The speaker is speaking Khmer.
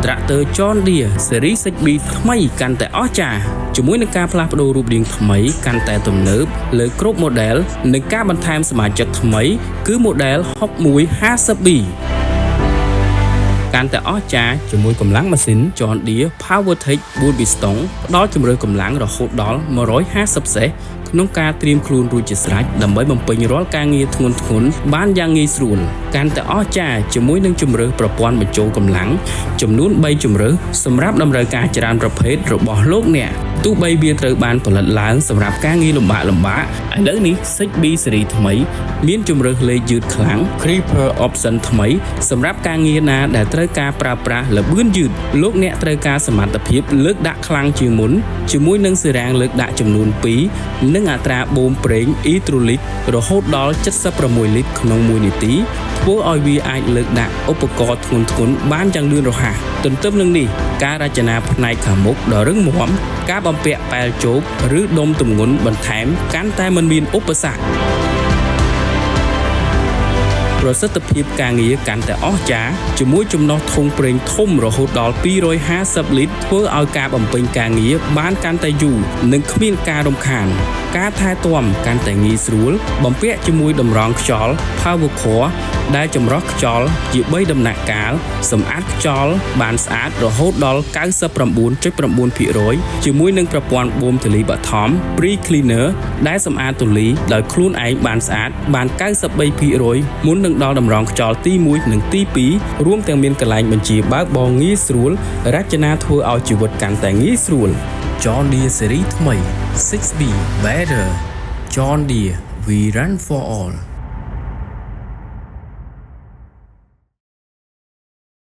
Tractor John Deere Series 6B ថ្មីកាន់តែអស្ចារ្យជាមួយនឹងការផ្លាស់ប្ដូររូបរាងថ្មីកាន់តែទំនើបលើគ្រប់ model និងការបន្ថែមសមាជិកថ្មីគឺ model 6150B កាន់តែអស្ចារ្យជាមួយកម្លាំងម៉ាស៊ីន John Deere PowerTech 4 piston ផ្ដល់ជម្រើសកម្លាំងរហូតដល់150សេសក្នុងការត្រៀមខ្លួនរួចជាស្រេចដើម្បីបំពេញរាល់ការងារធ្ងន់ៗបានយ៉ាងងាយស្រួលកាន់តែអស្ចារ្យជាមួយនឹងជម្រើសប្រព័ន្ធបញ្ចូលកម្លាំងចំនួន3ជម្រើសសម្រាប់តម្រូវការច្រើនប្រភេទរបស់លោកអ្នកទោះបីវាត្រូវបានផលិតឡើងសម្រាប់ការងារលំបាកឥឡូវនេះ 6B ស៊េរីថ្មីមានជម្រើសលេខយឺតខ្លាំង Creeper Option ថ្មីសម្រាប់ការងារណាដែលត្រូវការប្រើប្រាស់ល្បឿនយឺតលោកអ្នកត្រូវការសមត្ថភាពលើកដាក់ខ្លាំងជាងមុនជាមួយនឹងសេរាងលើកដាក់ចំនួន2និងអត្រាបូមប្រេងអ៊ីត្រូលីករហូតដល់76លីត្រក្នុង1នាទីធ្វើឲ្យវាអាចលើកដាក់ឧបករណ៍ធ្ងន់ៗបានយ៉ាងលឿនរហ័សទន្ទឹមនឹងនេះការរចនាផ្នែកខាងមុខដ៏រឹងមាំការបំពាក់ប៉ែលជោគឬដុំទម្ងន់បន្ថែមកាន់តែមិនមានឧបសគ្គប្រសិទ្ធភាពការងារកាន់តែអស្ចារ្យជាមួយចំណុះធុងប្រេងធំរហូតដល់250លីត្រធ្វើឲ្យការបំពេញការងារបានកាន់តែយូរនិងគ្មានការរំខានការថែទាំកាន់តែងាយស្រួលបំពាក់ជាមួយតម្រងខ្យល់ Power Core ដែលចម្រោះខ្យល់ជា3ដំណាក់កាលសម្អាតខ្យល់បានស្អាតរហូតដល់ 99.9% ជាមួយនឹងប្រព័ន្ធបូមធូលីបឋម Pre-Cleaner ដែលសម្អាតធូលីដោយខ្លួនឯងបានស្អាតបាន 93% មុននឹងដល់តម្រងខ្យល់ទី1និងទី2រួមទាំងមានកន្លែងបញ្ជាបើកបរងាយស្រួលរចនាធ្វើឲ្យជីវិតកាន់តែងាយស្រួល John Deere ស៊េរីថ្មី 6B Better John Deere We Run for All